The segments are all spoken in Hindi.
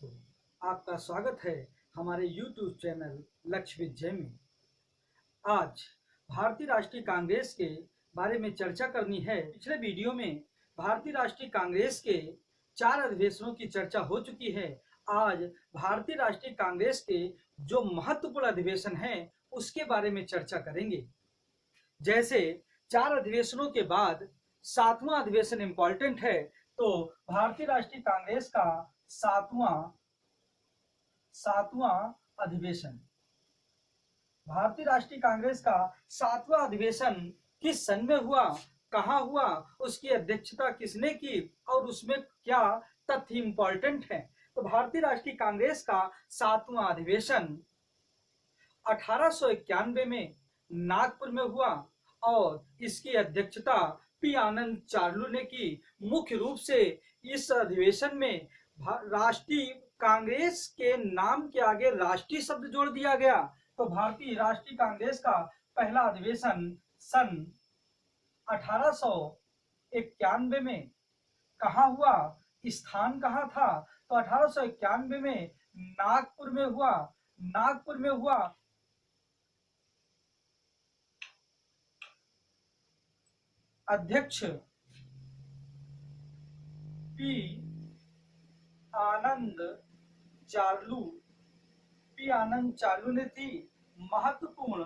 दोस्तों, आपका स्वागत है हमारे YouTube चैनल लक्ष्य विजय में। आज भारतीय राष्ट्रीय कांग्रेस के बारे में चर्चा करनी है। पिछले वीडियो में भारतीय राष्ट्रीय कांग्रेस के 4 अधिवेशनों की चर्चा हो चुकी है। आज भारतीय राष्ट्रीय कांग्रेस के जो महत्वपूर्ण अधिवेशन हैं उसके बारे में चर्चा करेंगे। जैसे 4 अधिवेशनों के बाद 7वां अधिवेशन इम्पोर्टेंट है, तो भारतीय राष्ट्रीय कांग्रेस का सातवां अधिवेशन, भारतीय राष्ट्रीय कांग्रेस का 7वां अधिवेशन किस सन में हुआ, कहाँ हुआ, उसकी अध्यक्षता किसने की और उसमें क्या तथ्य इंपॉर्टेंट है। तो भारतीय राष्ट्रीय कांग्रेस का 7वां अधिवेशन 1891 में नागपुर में हुआ और इसकी अध्यक्षता पी आनंद चार्लू ने की। मुख्य रूप से इस अधिवेशन में राष्ट्रीय कांग्रेस के नाम के आगे राष्ट्रीय शब्द जोड़ दिया गया। तो भारतीय राष्ट्रीय कांग्रेस का पहला अधिवेशन सन 1891 में कहाँ हुआ, स्थान कहाँ था, तो 1891 में नागपुर में हुआ। नागपुर में हुआ। अध्यक्ष पी आनंद चार्लू ने थी। महत्वपूर्ण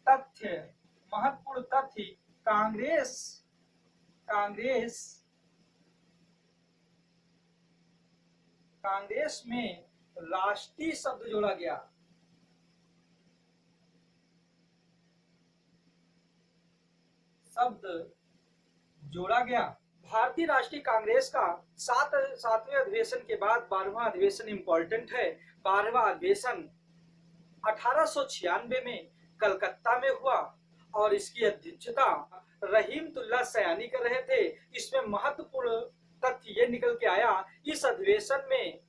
तथ्य कांग्रेस में राष्ट्रीय शब्द जोड़ा गया। भारतीय राष्ट्रीय कांग्रेस का सातवें अधिवेशन के बाद 12वां अधिवेशन इंपॉर्टेंट है। 12वां अधिवेशन 1896 में कलकत्ता में हुआ और इसकी अध्यक्षता रहीमतुल्लाह सयानी कर रहे थे। इसमें महत्वपूर्ण तथ्य ये निकल के आया, इस अधिवेशन में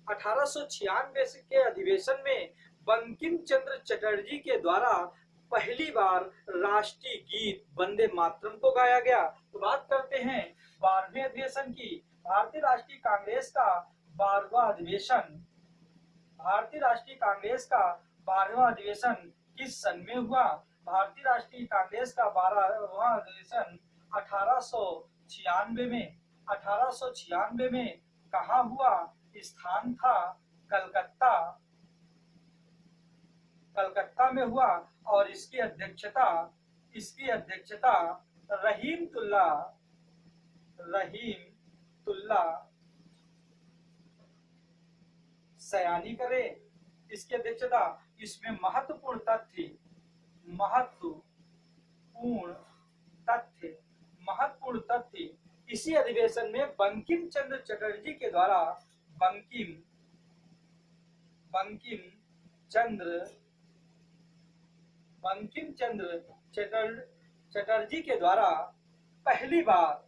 1896 के अधिवेशन में बंकिम चंद्र चटर्जी के द्वारा पहली बार राष्ट्रीय गीत वंदे मातरम को गाया गया। तो बात करते हैं 12वें अधिवेशन की। भारतीय राष्ट्रीय कांग्रेस का 12वां अधिवेशन, भारतीय राष्ट्रीय कांग्रेस का 12वां अधिवेशन किस सन में हुआ। भारतीय राष्ट्रीय कांग्रेस का 12वां अधिवेशन 1896 में कहाँ हुआ, स्थान था कलकत्ता में हुआ और इसकी अध्यक्षता रहीमतुल्लाह सयानी करे। इसकी अध्यक्षता। इसमें महत्वपूर्ण तथ्य इसी अधिवेशन में बंकिम चंद्र चटर्जी के द्वारा बंकिम चंद्र चटर्जी के द्वारा पहली बार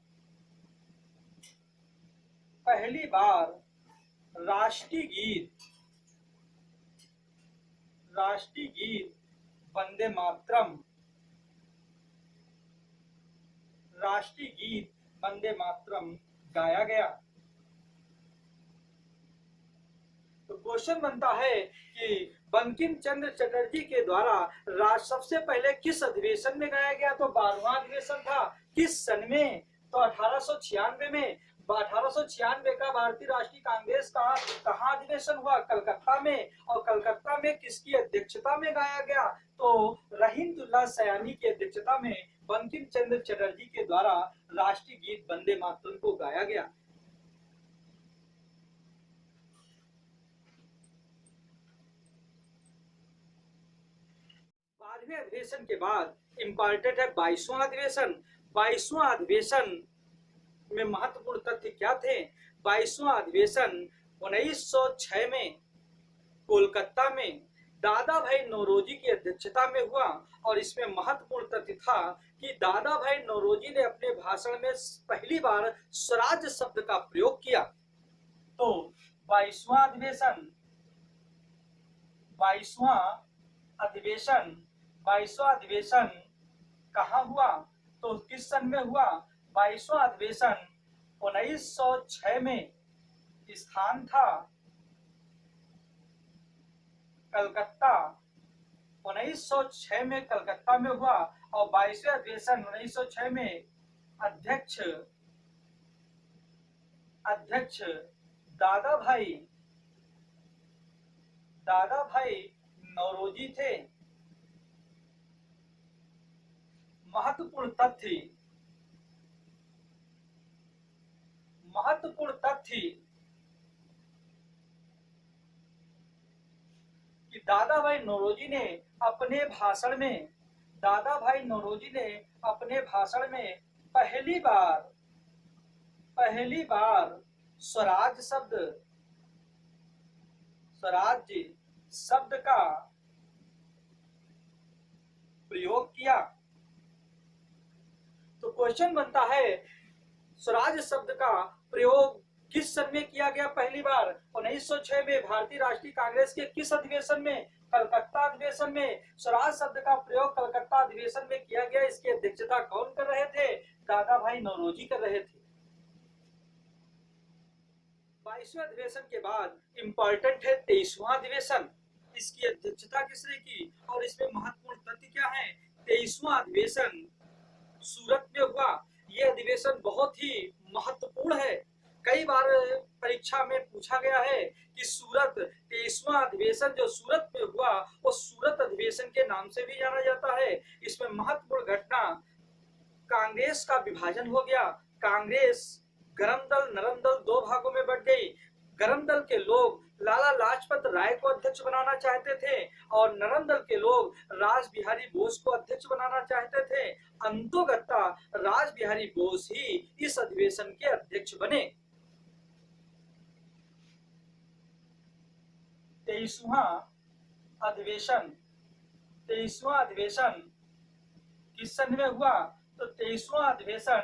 राष्ट्रीय गीत वंदे मातरम गाया गया। तो क्वेश्चन बनता है कि बंकिम चंद्र चटर्जी के द्वारा सबसे पहले किस अधिवेशन में गाया गया, तो 12वां अधिवेशन था। किस सन में, तो 1896 में। 1896 का भारतीय राष्ट्रीय कांग्रेस का कहाँ अधिवेशन हुआ, कलकत्ता में। और कलकत्ता में किसकी अध्यक्षता में गाया गया, तो रहीमतुल्लाह सयानी की अध्यक्षता में बंकिम चंद्र चटर्जी के द्वारा राष्ट्रीय गीत वंदे मातरम को गाया गया। अधिवेशन के बाद इंपॉर्टेंट है 22वां अधिवेशन। 22वां अधिवेशन में महत्वपूर्ण तथ्य क्या थे। 22वां अधिवेशन 1906 में कोलकाता में दादा भाई नौरोजी की अध्यक्षता में हुआ और इसमें महत्वपूर्ण तथ्य था कि दादा भाई नौरोजी ने अपने भाषण में पहली बार स्वराज शब्द का प्रयोग किया। तो 22वां अधिवेशन कहाँ हुआ, तो किस सन में हुआ। 22वां अधिवेशन 1906 में स्थान था कलकत्ता। 1906 में कलकत्ता में हुआ और 22वें अधिवेशन 1906 में अध्यक्ष अध्यक्ष दादा भाई नौरोजी थे। महत्वपूर्ण तथ्य कि दादा भाई नौरोजी ने अपने भाषण में पहली बार स्वराज्य शब्द का प्रयोग किया। तो क्वेश्चन बनता है, स्वराज शब्द का प्रयोग किस सन में किया गया पहली बार? 1906 में भारतीय राष्ट्रीय कांग्रेस के किस अधिवेशन में? कलकत्ता अधिवेशन में स्वराज शब्द का प्रयोग कलकत्ता अधिवेशन में किया गया। इसकी अध्यक्षता कौन कर रहे थे? दादा भाई नौरोजी कर रहे थे। 22वें अधिवेशन के बाद इंपॉर्टेंट है 23वां अधिवेशन। इसकी अध्यक्षता किसने की और इसमें महत्वपूर्ण तथ्य क्या है? 23वां अधिवेशन सूरत में हुआ। यह अधिवेशन बहुत ही महत्वपूर्ण है। कई बार परीक्षा में पूछा गया है कि 23वां अधिवेशन जो सूरत में हुआ वो सूरत अधिवेशन के नाम से भी जाना जाता है। इसमें महत्वपूर्ण घटना कांग्रेस का विभाजन हो गया। कांग्रेस गरम दल नरम दल दो भागों में बट गई। गरम दल के लोग लाला लाजपत राय को अध्यक्ष बनाना चाहते थे और नरम दल के लोग रास बिहारी बोस को अध्यक्ष बनाना चाहते थे। अंतोगत्ता रास बिहारी बोस ही इस अधिवेशन के अध्यक्ष बने। 23वां अधिवेशन किस सन में हुआ? तो 23वां अधिवेशन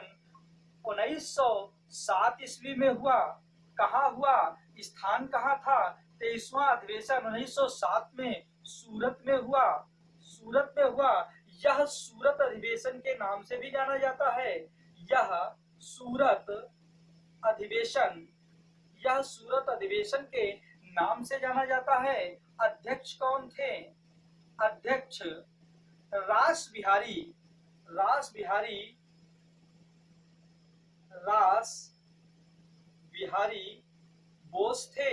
1907 ईस्वी में हुआ। कहाँ हुआ? स्थान कहाँ था? 23वां अधिवेशन 1907 में सूरत में हुआ। यह सूरत अधिवेशन के नाम से भी जाना जाता है। यह सूरत अधिवेशन के नाम से जाना जाता है। अध्यक्ष कौन थे? अध्यक्ष रास बिहारी बोस थे।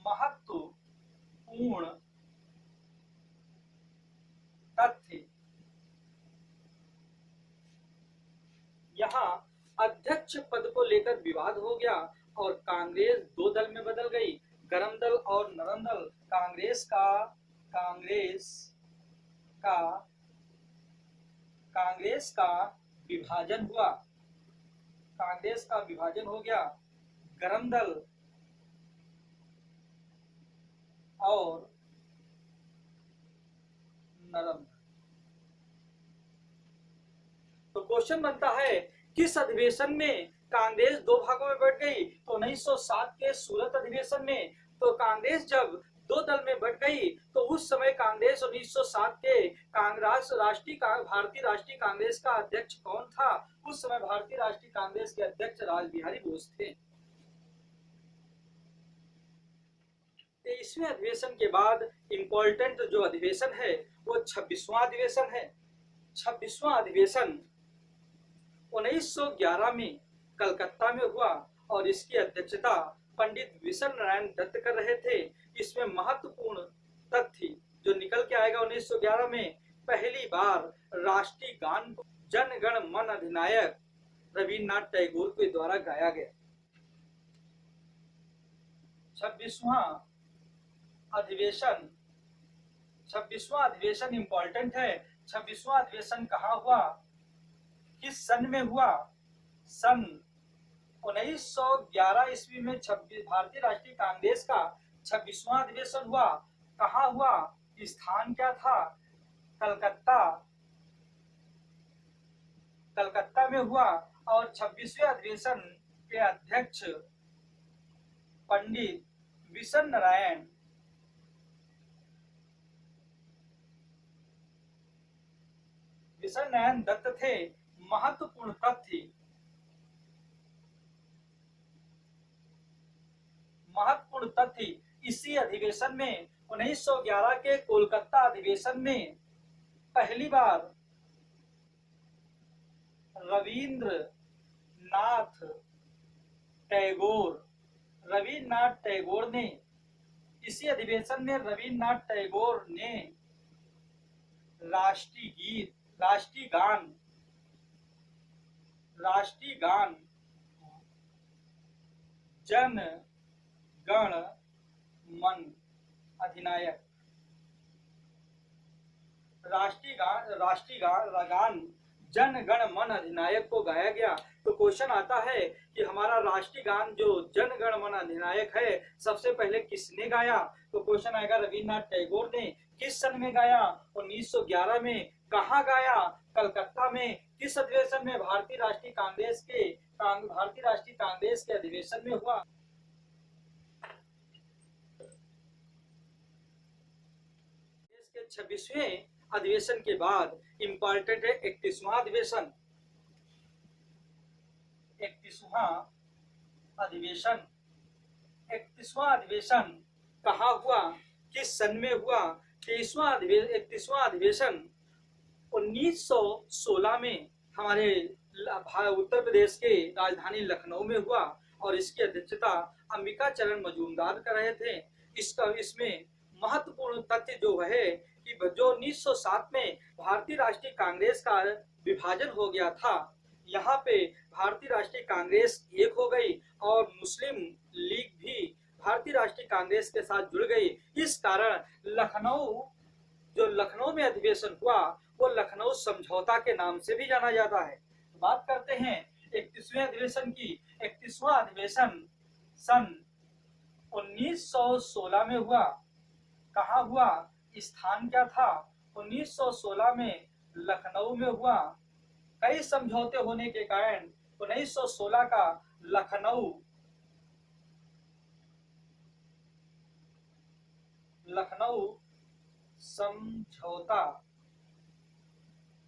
महत्वपूर्ण तथ्य यहाँ अध्यक्ष पद को लेकर विवाद हो गया और कांग्रेस दो दल में बदल गई, गरम दल और नरम दल। कांग्रेस का विभाजन हो गया। गरम दल और नरम दल। तो क्वेश्चन बनता है, किस अधिवेशन में कांग्रेस दो भागों में बट गई? तो 1907 के सूरत अधिवेशन में। तो कांग्रेस जब दो दल में बट गई तो उस समय कांग्रेस 1907 के भारतीय राष्ट्रीय कांग्रेस का अध्यक्ष कौन था? उस समय भारतीय राष्ट्रीय कांग्रेस के अध्यक्ष रास बिहारी बोस थे। 23वें अधिवेशन के बाद इंपॉर्टेंट जो अधिवेशन है वो 26वां अधिवेशन है। 26वां अधिवेशन 1911 में कलकत्ता में हुआ और इसकी अध्यक्षता पंडित विशन नारायण दत्त कर रहे थे। इसमें महत्वपूर्ण तथ्य जो निकल के आएगा 1911 में, पहली बार राष्ट्रीय गान को जन गण मन अधिनायक रविन्द्रनाथ टैगोर के द्वारा गाया गया। 26वां अधिवेशन इंपॉर्टेंट है। 26वां अधिवेशन कहाँ हुआ? किस सन में हुआ? सन 1911 ईस्वी में भारतीय राष्ट्रीय कांग्रेस का 26वां अधिवेशन हुआ। कहाँ हुआ? स्थान क्या था? कलकत्ता में हुआ और 26वें अधिवेशन के अध्यक्ष पंडित विशन नारायण दत्त थे। महत्वपूर्ण तथ्य इसी अधिवेशन में 1911 के कोलकाता अधिवेशन में पहली बार रविन्द्रनाथ टैगोर ने इसी अधिवेशन में रविन्द्रनाथ टैगोर ने राष्ट्रीय गान जन गण मन अधिनायक राष्ट्रीय गान जन गण मन अधिनायक को गाया गया। तो क्वेश्चन आता है कि हमारा राष्ट्रीय गान जो जन गण मन अधिनायक है सबसे पहले किसने गाया? तो क्वेश्चन आएगा रविन्द्रनाथ टैगोर ने। किस सन में गाया? 1911 में। कहाँ गाया? कलकत्ता में। किस अधिवेशन में? भारतीय राष्ट्रीय कांग्रेस के अधिवेशन में हुआ। देश के 26वें अधिवेशन के बाद इंपॉर्टेंट है 31वां अधिवेशन। 31वां अधिवेशन कहाँ हुआ? किस सन में हुआ? 31वां अधिवेशन 1916 में हमारे उत्तर प्रदेश के राजधानी लखनऊ में हुआ और इसकी अध्यक्षता अंबिका चरण मजूमदार कर रहे थे। इसमें महत्वपूर्ण तथ्य जो है कि जो 1907 में भारतीय राष्ट्रीय कांग्रेस का विभाजन हो गया था, यहाँ पे भारतीय राष्ट्रीय कांग्रेस एक हो गई और मुस्लिम लीग भी भारतीय राष्ट्रीय कांग्रेस के साथ जुड़ गई। इस कारण लखनऊ में अधिवेशन हुआ वो लखनऊ समझौता के नाम से भी जाना जाता है। बात करते हैं 31वें अधिवेशन की। 31वां अधिवेशन सन 1916 में हुआ। कहाँ हुआ? स्थान क्या था? 1916 में लखनऊ में हुआ। कई समझौते होने के कारण 1916 का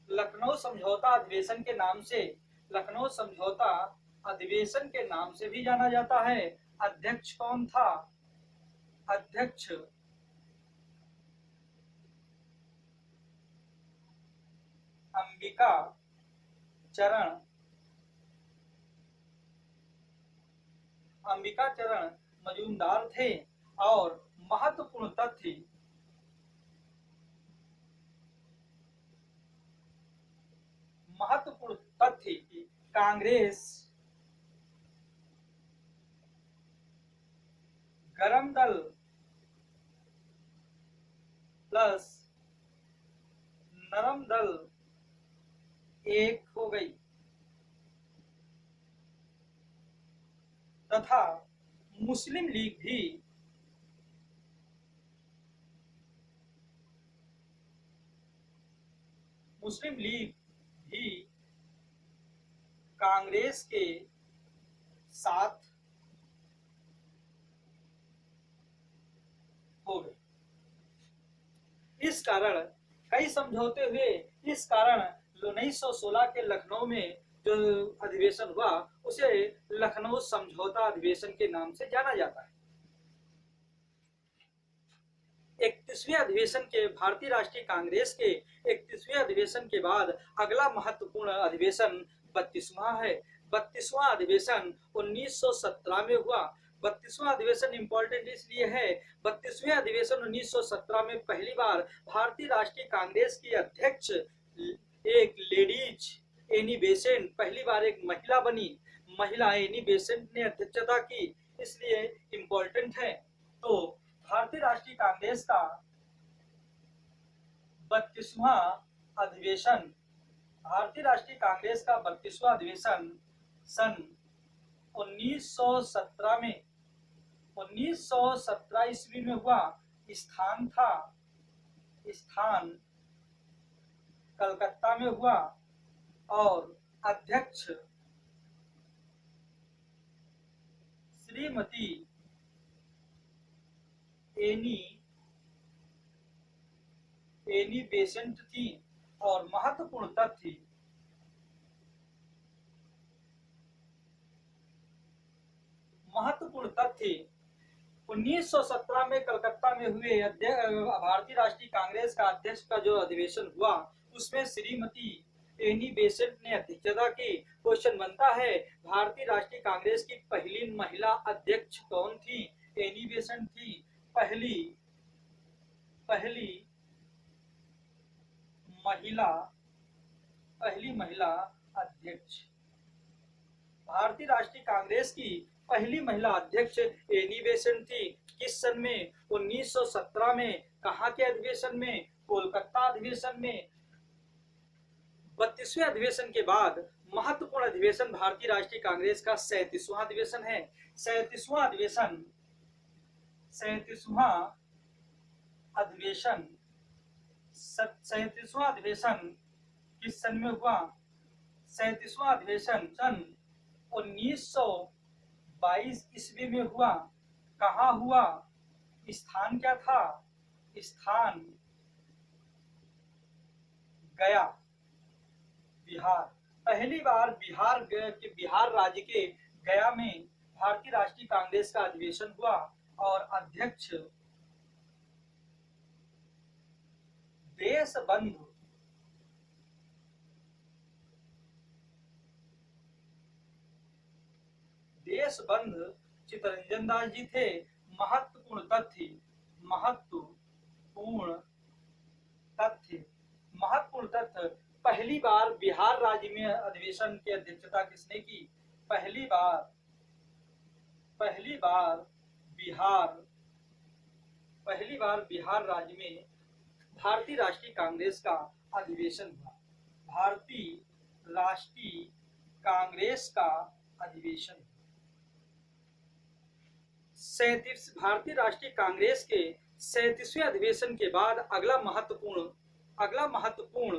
लखनऊ समझौता अधिवेशन के नाम से लखनऊ समझौता अधिवेशन के नाम से भी जाना जाता है। अध्यक्ष कौन था? अध्यक्ष अंबिका चरण मजूमदार थे। और महत्वपूर्ण तथ्य कांग्रेस गरम दल प्लस नरम दल एक हो गई तथा मुस्लिम लीग भी कांग्रेस के साथ हो गए। इस कारण कई समझौते हुए। इस कारण 1916 के लखनऊ में जो अधिवेशन हुआ उसे लखनऊ समझौता अधिवेशन के नाम से जाना जाता है। 31वें अधिवेशन के भारतीय राष्ट्रीय कांग्रेस के 31वें अधिवेशन के बाद अगला महत्वपूर्ण अधिवेशन 32वां है। 32वां अधिवेशन 1917 में हुआ। 32वां अधिवेशन इंपॉर्टेंट इसलिए है, 32वें अधिवेशन 1917 में पहली बार भारतीय राष्ट्रीय कांग्रेस की अध्यक्ष एक लेडीज एनी बेसेंट, पहली बार एक महिला बनी। महिला एनी बेसेंट ने अध्यक्षता की, इसलिए इंपॉर्टेंट है। तो भारतीय राष्ट्रीय कांग्रेस का 32वां अधिवेशन सन 1917 में 1917 ईस्वी में हुआ। स्थान कलकत्ता में हुआ और अध्यक्ष श्रीमती एनी बेसेंट थी। और महत्वपूर्ण तथ्य महत्वपूर्ण तथ्य 1917 में कलकत्ता में हुए भारतीय राष्ट्रीय कांग्रेस का अध्यक्ष का जो अधिवेशन हुआ उसमें श्रीमती एनी बेसेंट ने अध्यक्षता की। क्वेश्चन बनता है भारतीय राष्ट्रीय कांग्रेस की पहली महिला अध्यक्ष कौन थी? एनी बेसेंट थी पहली महिला अध्यक्ष। भारतीय राष्ट्रीय कांग्रेस की पहली महिला अध्यक्ष एनी बेसेंट थी। किस सन में? 1917 में। कहाँ के अधिवेशन में? कोलकाता अधिवेशन में। 32वें अधिवेशन के बाद महत्वपूर्ण अधिवेशन भारतीय राष्ट्रीय कांग्रेस का 37वां अधिवेशन है। 37वां अधिवेशन किस सन में हुआ? 37वां अधिवेशन सन 1922 ईस्वी में हुआ। कहाँ हुआ? स्थान क्या था? स्थान गया, बिहार। पहली बार बिहार राज्य के गया में भारतीय राष्ट्रीय कांग्रेस का अधिवेशन हुआ और अध्यक्ष देशबंधु चित्तरंजन दास जी थे। महत्वपूर्ण तथ्य पहली बार बिहार राज्य में अधिवेशन की अध्यक्षता किसने की? पहली बार बिहार राज्य में भारतीय राष्ट्रीय कांग्रेस का अधिवेशन हुआ। भारतीय राष्ट्रीय कांग्रेस का अधिवेशन। भारतीय राष्ट्रीय कांग्रेस के 37वें अधिवेशन के बाद अगला महत्वपूर्ण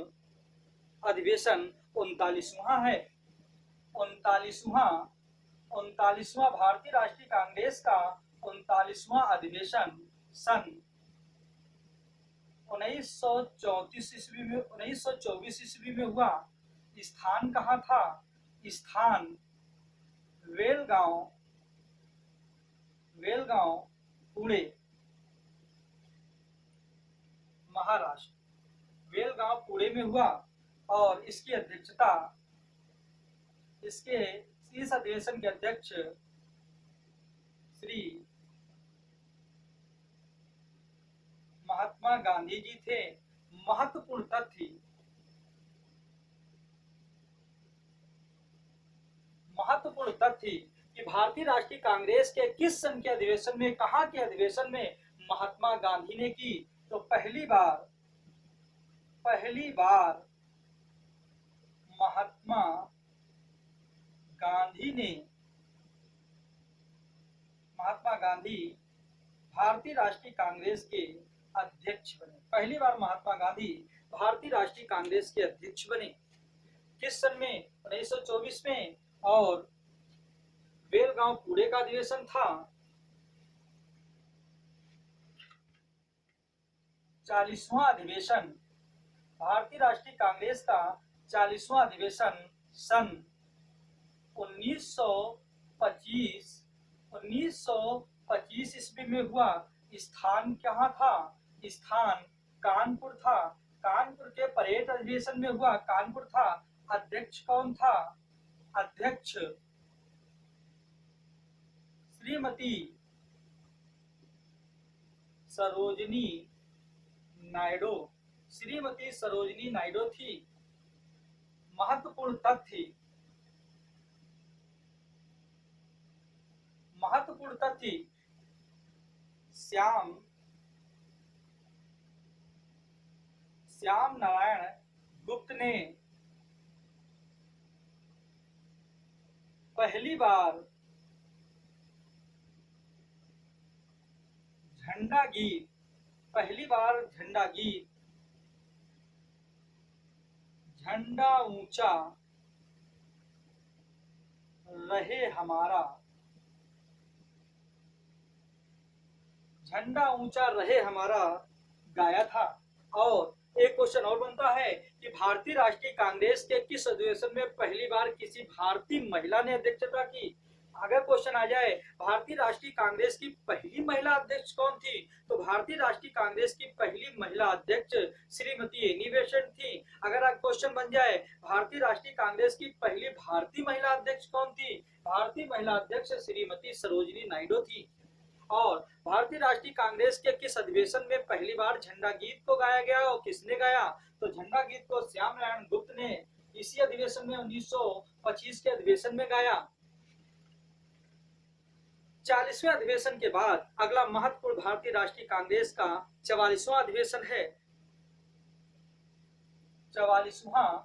अधिवेशन 39वां है। 39वां भारतीय राष्ट्रीय कांग्रेस का 39वां अधिवेशन सन 1924 ईस्वी में हुआ। स्थान कहाँ था? स्थान वेलगांव पुणे, महाराष्ट्र। वेलगांव पुणे में हुआ और इस अधिवेशन के अध्यक्ष श्री महात्मा गांधी जी थे। महत्वपूर्ण तथ्य कि भारतीय राष्ट्रीय कांग्रेस के किस सन के अधिवेशन में, कहाँ के अधिवेशन में महात्मा गांधी ने की? तो पहली बार महात्मा गांधी भारतीय राष्ट्रीय कांग्रेस के अध्यक्ष बने। पहली बार महात्मा गांधी भारतीय राष्ट्रीय कांग्रेस के अध्यक्ष बने। किस सन में? 1924 में। और बेलगांव पुणे का अधिवेशन था 40वां अधिवेशन। भारतीय राष्ट्रीय कांग्रेस का 40वां अधिवेशन सन 1925 ईस्वी में हुआ। स्थान कहाँ था? स्थान कानपुर था। कानपुर के परेड अधिवेशन में हुआ। कानपुर था। अध्यक्ष कौन था? अध्यक्ष श्रीमती सरोजिनी नायडू थी। महत्वपूर्ण तथ्य श्याम नारायण गुप्त ने पहली बार झंडा गीत झंडा ऊंचा रहे हमारा गाया था। और एक क्वेश्चन और बनता है कि भारतीय राष्ट्रीय कांग्रेस के किस अधिवेशन में पहली बार किसी भारतीय महिला ने अध्यक्षता की? अगर क्वेश्चन आ जाए भारतीय राष्ट्रीय कांग्रेस की पहली महिला अध्यक्ष कौन थी, तो भारतीय राष्ट्रीय कांग्रेस की पहली महिला अध्यक्ष श्रीमती एनी बेसेंट थी। अगर क्वेश्चन बन जाए भारतीय राष्ट्रीय कांग्रेस की पहली भारतीय महिला अध्यक्ष कौन थी, भारतीय महिला अध्यक्ष श्रीमती सरोजिनी नायडू थी। और भारतीय राष्ट्रीय कांग्रेस के किस अधिवेशन में पहली बार झंडा गीत को गाया गया और किसने गाया, तो झंडा गीत को श्याम नारायण गुप्त ने इसी अधिवेशन में 1925 के अधिवेशन में गाया। 40वें अधिवेशन के बाद अगला महत्वपूर्ण भारतीय राष्ट्रीय कांग्रेस का 44वां अधिवेशन है। 44वां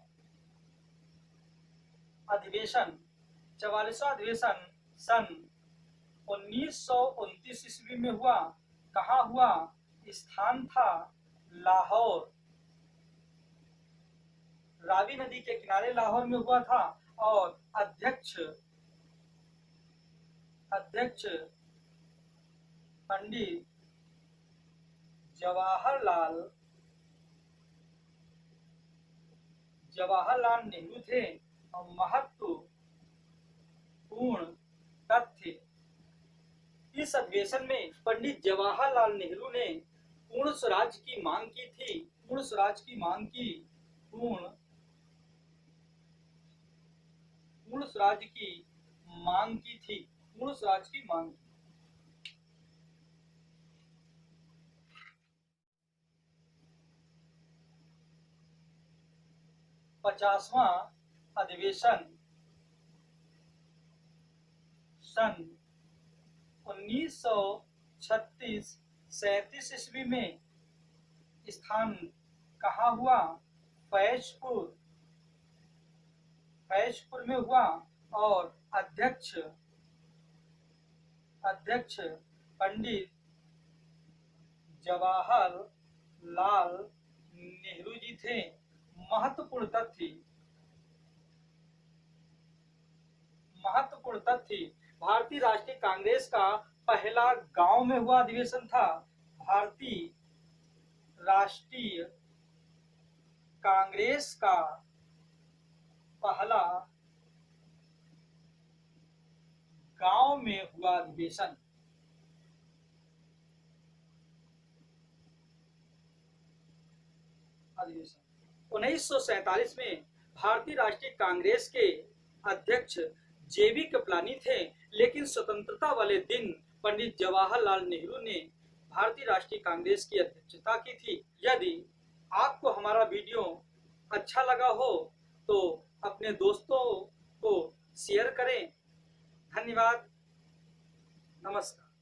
अधिवेशन सन 1929 ईस्वी में हुआ। कहाँ हुआ? स्थान था लाहौर, रावी नदी के किनारे लाहौर में हुआ था। और अध्यक्ष पंडित जवाहरलाल नेहरू थे। और महत्वपूर्ण तथ्य, इस अधिवेशन में पंडित जवाहरलाल नेहरू ने पूर्ण स्वराज की मांग की थी। पूर्ण स्वराज की मांग की 50वां अधिवेशन सन 1936-37 ईस्वी में स्थान कहाँ हुआ? फैजपुर में हुआ। और अध्यक्ष पंडित जवाहरलाल नेहरू जी थे। महत्वपूर्ण तथ्य, भारतीय राष्ट्रीय कांग्रेस का पहला गांव में हुआ अधिवेशन था। भारतीय राष्ट्रीय कांग्रेस का पहला गांव में हुआ अधिवेशन। अधिवेशन 1947 में भारतीय राष्ट्रीय कांग्रेस के अध्यक्ष जेबी कृपलानी थे, लेकिन स्वतंत्रता वाले दिन पंडित जवाहरलाल नेहरू ने भारतीय राष्ट्रीय कांग्रेस की अध्यक्षता की थी। यदि आपको हमारा वीडियो अच्छा लगा हो तो अपने दोस्तों को शेयर करें। धन्यवाद, नमस्कार।